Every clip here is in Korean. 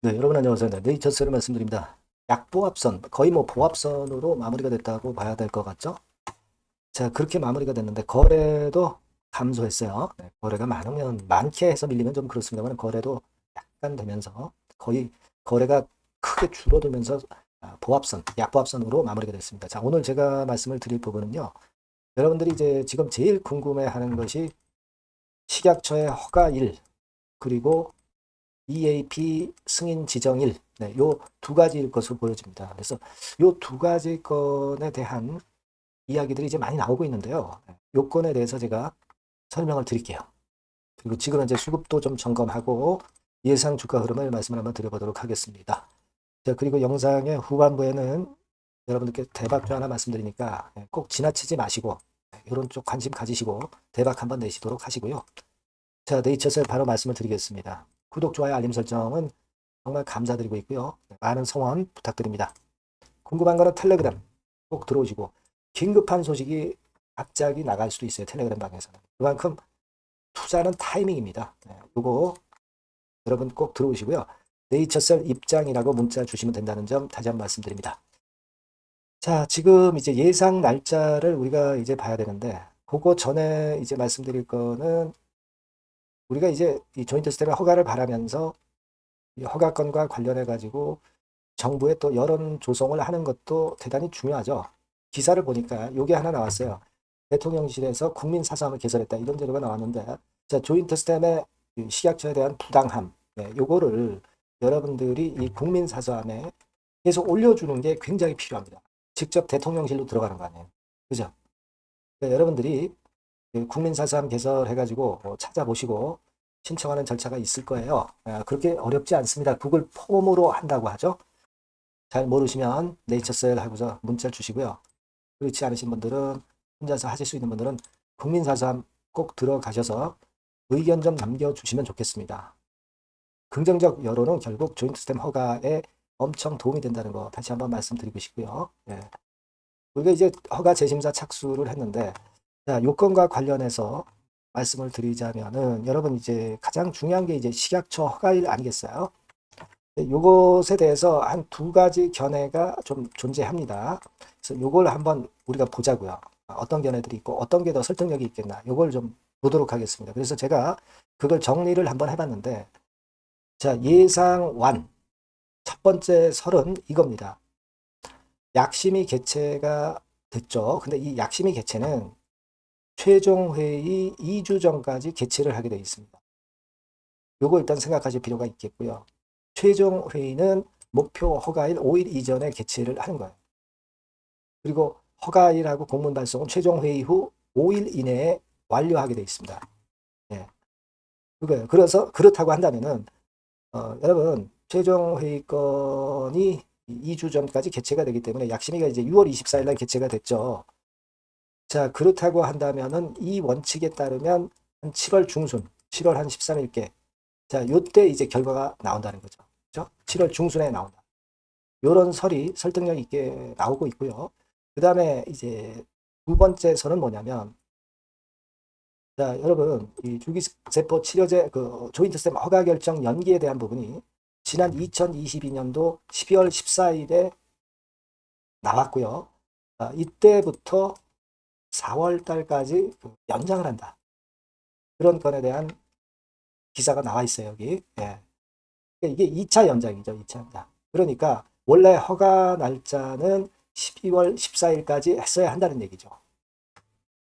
네, 여러분 안녕하세요. 네, 네이처스를 말씀드립니다. 약보합선, 거의 뭐 보합선으로 마무리가 됐다고 봐야 될 것 같죠? 자, 그렇게 마무리가 됐는데 거래도 감소했어요. 네, 거래가 많으면 많게 해서 밀리면 좀 그렇습니다만 거래도 약간 되면서 거의 거래가 크게 줄어들면서 보합선, 약보합선으로 마무리가 됐습니다. 자, 오늘 제가 말씀을 드릴 부분은요. 여러분들이 이제 지금 제일 궁금해하는 것이 식약처의 허가일 그리고 EAP 승인 지정일, 네, 요 두 가지일 것으로 보여집니다. 그래서 요 두 가지 건에 대한 이야기들이 이제 많이 나오고 있는데요. 네, 요 건에 대해서 제가 설명을 드릴게요. 그리고 지금 현재 수급도 좀 점검하고 예상 주가 흐름을 말씀을 한번 드려보도록 하겠습니다. 자, 그리고 영상의 후반부에는 여러분들께 대박주 하나 말씀드리니까 꼭 지나치지 마시고 이런 쪽 관심 가지시고 대박 한번 내시도록 하시고요. 자, 네이처스 바로 말씀을 드리겠습니다. 구독, 좋아요, 알림 설정은 정말 감사드리고 있고요. 많은 성원 부탁드립니다. 궁금한 거는 텔레그램 꼭 들어오시고 긴급한 소식이 갑자기 나갈 수도 있어요. 텔레그램 방에서는. 그만큼 투자는 타이밍입니다. 이거 여러분 꼭 들어오시고요. 네이처셀 입장이라고 문자 주시면 된다는 점 다시 한번 말씀드립니다. 자, 지금 이제 예상 날짜를 우리가 이제 봐야 되는데 그거 전에 이제 말씀드릴 거는 우리가 이제 이 조인트 스텝의 허가를 바라면서 이 허가건과 관련해 가지고 정부의 또 여론 조성을 하는 것도 대단히 중요하죠. 기사를 보니까 요게 하나 나왔어요. 대통령실에서 국민 사서함을 개설했다 이런 자료가 나왔는데 자, 조인트 스템의 식약처에 대한 부당함 요거를 여러분들이 이 국민 사서함에 계속 올려주는 게 굉장히 필요합니다. 직접 대통령실로 들어가는 거 아니에요. 그죠? 그러니까 여러분들이 국민 사서함 개설해가지고 찾아보시고 신청하는 절차가 있을 거예요. 그렇게 어렵지 않습니다. 구글 폼으로 한다고 하죠. 잘 모르시면 네이처셀 하고서 문자를 주시고요. 그렇지 않으신 분들은 혼자서 하실 수 있는 분들은 국민사서함 꼭 들어가셔서 의견 좀 남겨주시면 좋겠습니다. 긍정적 여론은 결국 조인트 스템 허가에 엄청 도움이 된다는 거 다시 한번 말씀드리고 싶고요. 예. 우리가 이제 허가 재심사 착수를 했는데 자, 요건과 관련해서 말씀을 드리자면은 여러분 이제 가장 중요한 게 이제 식약처 허가일 아니겠어요? 요것에 대해서 한 두 가지 견해가 좀 존재합니다. 그래서 요걸 한번 우리가 보자고요. 어떤 견해들이 있고 어떤 게 더 설득력이 있겠나. 요걸 좀 보도록 하겠습니다. 그래서 제가 그걸 정리를 한번 해봤는데, 자, 예상완. 첫 번째 설은 이겁니다. 약심이 개최가 됐죠. 근데 이 약심이 개최는 최종 회의 2주 전까지 개최를 하게 되어 있습니다. 요거 일단 생각하실 필요가 있겠고요. 최종 회의는 목표 허가일 5일 이전에 개최를 하는 거예요. 그리고 허가일하고 공문 발송은 최종 회의 후 5일 이내에 완료하게 되어 있습니다. 예. 그거예요. 그래서 그렇다고 한다면은 여러분 최종 회의 건이 2주 전까지 개최가 되기 때문에 약심위가 이제 6월 24일 날 개최가 됐죠. 자, 그렇다고 한다면은 이 원칙에 따르면 한 7월 중순, 7월 한 13일께 자, 요때 이제 결과가 나온다는 거죠. 그죠? 7월 중순에 나온다. 요런 설이 설득력 있게 나오고 있고요. 그 다음에 이제 두 번째 설은 뭐냐면, 자, 여러분, 이 줄기세포 치료제 그 조인트스템 허가 결정 연기에 대한 부분이 지난 2022년도 12월 14일에 나왔고요. 이때부터 4월 달까지 연장을 한다. 그런 건에 대한 기사가 나와 있어요, 여기. 예. 이게 2차 연장이죠, 2차 연장. 그러니까 원래 허가 날짜는 12월 14일까지 했어야 한다는 얘기죠.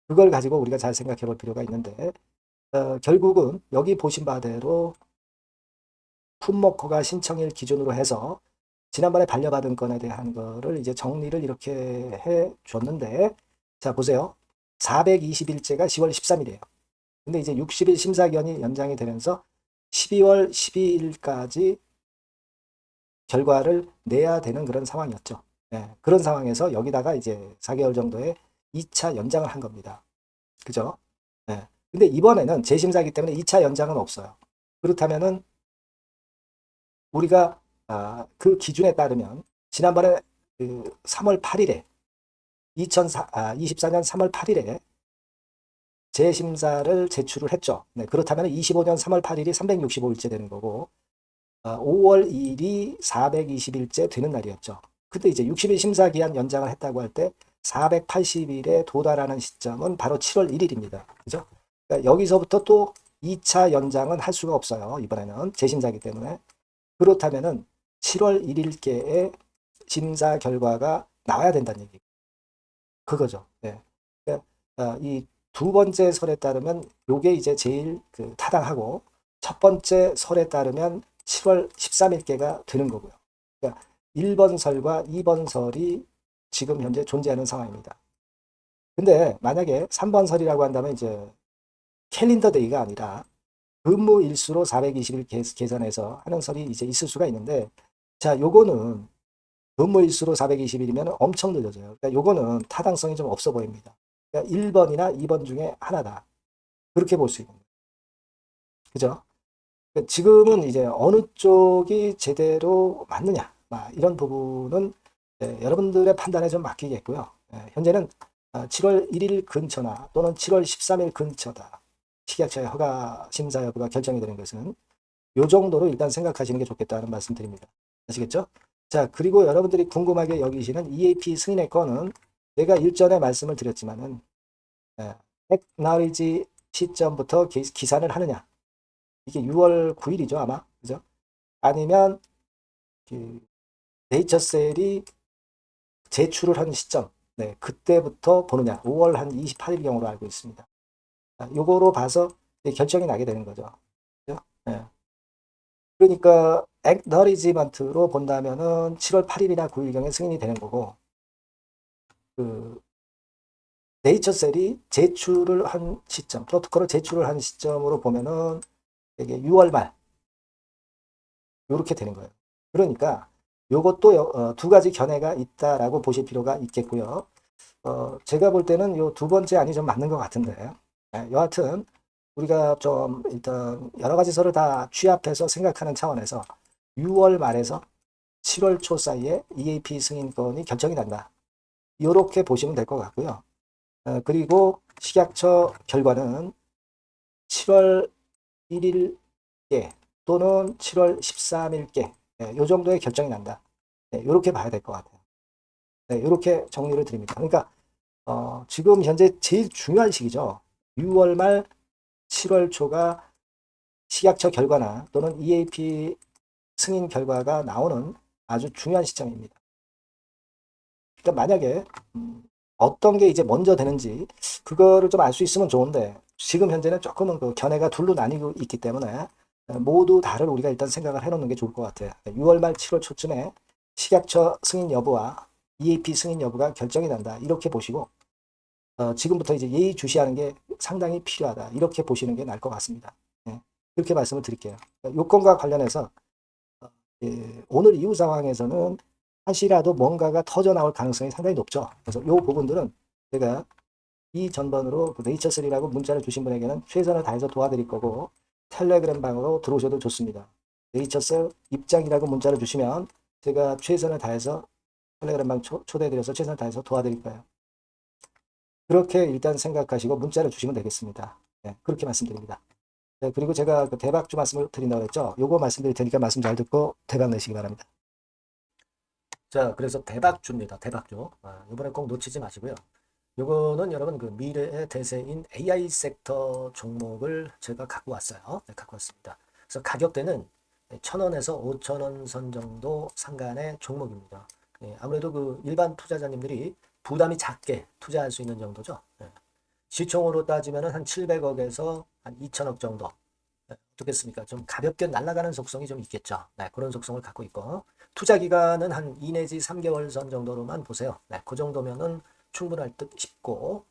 그걸 가지고 우리가 잘 생각해 볼 필요가 있는데 결국은 여기 보신 바대로 품목 허가 신청일 기준으로 해서 지난번에 반려받은 건에 대한 거를 이제 정리를 이렇게 해 줬는데 자 보세요. 420일째가 10월 13일이에요. 근데 이제 60일 심사기한이 연장이 되면서 12월 12일까지 결과를 내야 되는 그런 상황이었죠. 네, 그런 상황에서 여기다가 이제 4개월 정도의 2차 연장을 한 겁니다. 그죠? 네. 근데 이번에는 재심사기 때문에 2차 연장은 없어요. 그렇다면은 우리가 그 기준에 따르면 지난번에 그 3월 8일에 2024년 3월 8일에 재심사를 제출을 했죠. 네, 그렇다면 25년 3월 8일이 365일째 되는 거고 5월 2일이 420일째 되는 날이었죠. 그때 이제 60일 심사 기한 연장을 했다고 할 때 480일에 도달하는 시점은 바로 7월 1일입니다. 그죠? 그러니까 여기서부터 또 2차 연장은 할 수가 없어요. 이번에는 재심사기 때문에. 그렇다면은 7월 1일께의 심사 결과가 나와야 된다는 얘기. 그거죠. 네. 그러니까 이 두 번째 설에 따르면 요게 이제 제일 그 타당하고 첫 번째 설에 따르면 7월 13일께가 되는 거고요. 그러니까 1번 설과 2번 설이 지금 현재 존재하는 상황입니다. 근데 만약에 3번 설이라고 한다면 이제 캘린더 데이가 아니라 근무 일수로 420일 계산해서 하는 설이 이제 있을 수가 있는데 자, 요거는 근무 일수로 420일이면 엄청 늦어져요. 그러니까 요거는 타당성이 좀 없어 보입니다. 그러니까 1번이나 2번 중에 하나다. 그렇게 볼 수 있는 거예요. 그죠? 그러니까 지금은 이제 어느 쪽이 제대로 맞느냐, 이런 부분은 여러분들의 판단에 좀 맡기겠고요. 현재는 7월 1일 근처나 또는 7월 13일 근처다. 식약처의 허가 심사 여부가 결정이 되는 것은 요 정도로 일단 생각하시는 게 좋겠다는 말씀 드립니다. 아시겠죠? 자, 그리고 여러분들이 궁금하게 여기시는 EAP 승인의 건은 내가 일전에 말씀을 드렸지만은 액나리지 시점부터 기산을 하느냐. 이게 6월 9일이죠, 아마. 그죠? 아니면 그 네이처셀이 제출을 한 시점. 네, 그때부터 보느냐. 5월 한 28일경으로 알고 있습니다. 요거로 봐서 결정이 나게 되는 거죠. 그죠? 네. 그러니까 액너리지먼트로 본다면은 7월 8일이나 9일경에 승인이 되는 거고 그 네이처셀이 제출을 한 시점, 프로토콜을 제출을 한 시점으로 보면은 이게 6월 말 이렇게 되는 거예요. 그러니까 요것도 두 가지 견해가 있다라고 보실 필요가 있겠고요. 제가 볼 때는 요 두 번째 안이 좀 맞는 것 같은데 여하튼 우리가 좀 일단 여러 가지 서를 다 취합해서 생각하는 차원에서 6월 말에서 7월 초 사이에 EAP 승인권이 결정이 난다. 이렇게 보시면 될 것 같고요. 그리고 식약처 결과는 7월 1일께 또는 7월 13일께 이 정도의 결정이 난다. 이렇게 봐야 될 것 같아요. 이렇게 정리를 드립니다. 그러니까 지금 현재 제일 중요한 시기죠. 6월 말 7월 초가 식약처 결과나 또는 EAP 승인 결과가 나오는 아주 중요한 시점입니다. 그러니까 만약에 어떤 게 이제 먼저 되는지 그거를 좀 알 수 있으면 좋은데 지금 현재는 조금은 그 견해가 둘로 나뉘고 있기 때문에 모두 다를 우리가 일단 생각을 해놓는 게 좋을 것 같아요. 6월 말 7월 초쯤에 식약처 승인 여부와 EAP 승인 여부가 결정이 난다. 이렇게 보시고 지금부터 이제 예의주시하는 게 상당히 필요하다. 이렇게 보시는 게 나을 것 같습니다. 예, 그렇게 말씀을 드릴게요. 요건과 관련해서 오늘 이후 상황에서는 한시라도 뭔가가 터져 나올 가능성이 상당히 높죠. 그래서 이 부분들은 제가 이 전번으로 그 네이처3라고 문자를 주신 분에게는 최선을 다해서 도와드릴 거고 텔레그램 방으로 들어오셔도 좋습니다. 네이처셀 입장이라고 문자를 주시면 제가 최선을 다해서 텔레그램 방 초대해드려서 최선을 다해서 도와드릴 거예요. 그렇게 일단 생각하시고 문자를 주시면 되겠습니다. 네, 그렇게 말씀드립니다. 네, 그리고 제가 그 대박주 말씀을 드린다고 했죠. 요거 말씀드릴 테니까 말씀 잘 듣고 대박 내시기 바랍니다. 자, 그래서 대박주입니다. 대박주. 이번에 꼭 놓치지 마시고요. 요거는 여러분 그 미래의 대세인 AI 섹터 종목을 제가 갖고 왔어요. 네, 갖고 왔습니다. 그래서 가격대는 1,000원에서 5,000원 선 정도 상간의 종목입니다. 아무래도 그 일반 투자자님들이 부담이 작게 투자할 수 있는 정도죠. 시총으로 따지면 한 700억에서 한 2천억 정도. 어떻겠습니까? 좀 가볍게 날아가는 속성이 좀 있겠죠. 네, 그런 속성을 갖고 있고 투자 기간은 한 2 내지 3개월 선 정도로만 보세요. 네, 그 정도면은 충분할 듯 싶고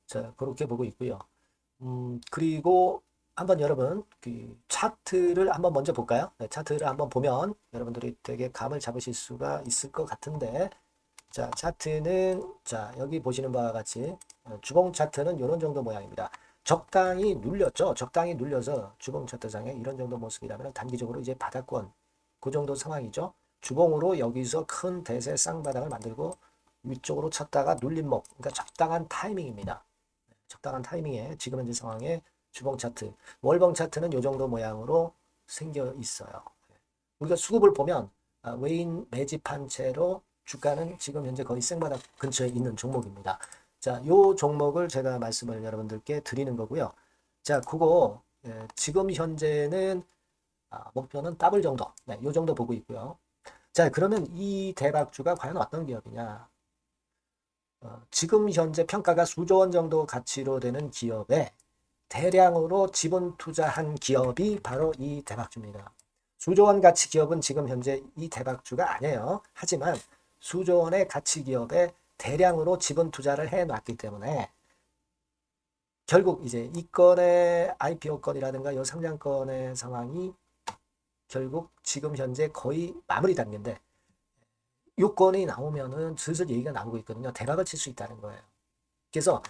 자, 그렇게 보고 있고요. 그리고 한번 여러분 그 차트를 한번 먼저 볼까요? 네, 차트를 한번 보면 여러분들이 되게 감을 잡으실 수가 있을 것 같은데 자, 차트는 자, 여기 보시는 바와 같이 주봉 차트는 이런 정도 모양입니다. 적당히 눌렸죠. 적당히 눌려서 주봉 차트상에 이런 정도 모습이라면 단기적으로 이제 바닥권 그 정도 상황이죠. 주봉으로 여기서 큰 대세 쌍바닥을 만들고 위쪽으로 쳤다가 눌림목 그러니까 적당한 타이밍입니다. 적당한 타이밍에 지금 현재 상황에 주봉 차트, 월봉 차트는 이 정도 모양으로 생겨 있어요. 우리가 수급을 보면 외인 매집한 채로 주가는 지금 현재 거의 생바닥 근처에 있는 종목입니다. 자, 요 종목을 제가 말씀을 여러분들께 드리는 거고요. 자, 그거 지금 현재는 목표는 더블 정도, 네, 요 정도 보고 있고요. 자, 그러면 이 대박주가 과연 어떤 기업이냐? 지금 현재 평가가 수조 원 정도 가치로 되는 기업에 대량으로 지분 투자한 기업이 바로 이 대박주입니다. 수조 원 가치 기업은 지금 현재 이 대박주가 아니에요. 하지만 수조 원의 가치 기업에 대량으로 지분 투자를 해놨기 때문에 결국 이제 이 건의 IPO 건이라든가 이 상장건의 상황이 결국 지금 현재 거의 마무리 단계인데 요건이 나오면은 슬슬 얘기가 나오고 있거든요. 대박을 칠 수 있다는 거예요. 그래서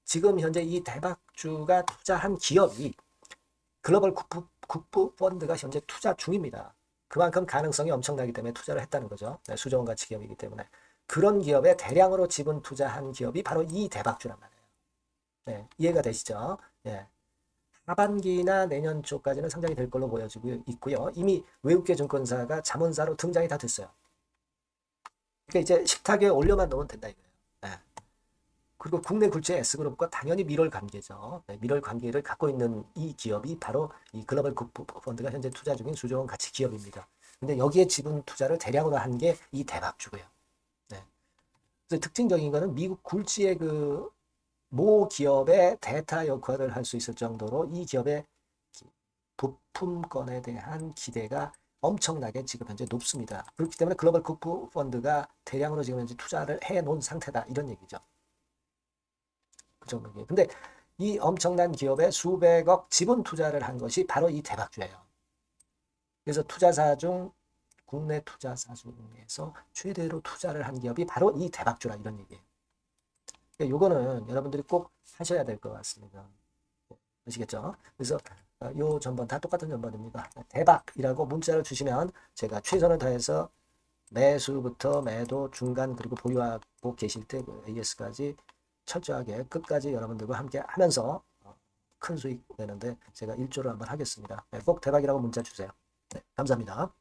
지금 현재 이 대박주가 투자한 기업이 글로벌 국부 펀드가 현재 투자 중입니다. 그만큼 가능성이 엄청나기 때문에 투자를 했다는 거죠. 네, 수조 원 가치 기업이기 때문에. 그런 기업에 대량으로 지분 투자한 기업이 바로 이 대박주란 말이에요. 네, 이해가 되시죠? 예. 하반기나 내년 초까지는 상장이 될 걸로 보여지고 있고요. 이미 외국계 증권사가 자문사로 등장이 다 됐어요. 그러니까 이제 식탁에 올려만 놓으면 된다 이거예요. 네. 그리고 국내 굴지의 S그룹과 당연히 밀월 관계죠. 네, 밀월 관계를 갖고 있는 이 기업이 바로 이 글로벌 국부 펀드가 현재 투자 중인 수조 원 가치 기업입니다. 근데 여기에 지분 투자를 대량으로 한 게 이 대박주고요. 네. 그래서 특징적인 거는 미국 굴지의 그 모 기업의 대타 역할을 할 수 있을 정도로 이 기업의 부품권에 대한 기대가 엄청나게 지금 현재 높습니다. 그렇기 때문에 글로벌 국부 펀드가 대량으로 지금 현재 투자를 해 놓은 상태다 이런 얘기죠. 그 정도예요. 근데 이 엄청난 기업에 수백억 지분 투자를 한 것이 바로 이 대박주예요. 그래서 투자사 중 국내 투자사 중에서 최대로 투자를 한 기업이 바로 이 대박주라 이런 얘기예요. 요거는 여러분들이 꼭 하셔야 될 것 같습니다. 아시겠죠? 그래서 요 전번 다 똑같은 전번입니다. 대박이라고 문자를 주시면 제가 최선을 다해서 매수부터 매도 중간 그리고 보유하고 계실 때 그 AS까지 철저하게 끝까지 여러분들과 함께 하면서 큰 수익 내는데 제가 일조를 한번 하겠습니다. 네, 꼭 대박이라고 문자 주세요. 네, 감사합니다.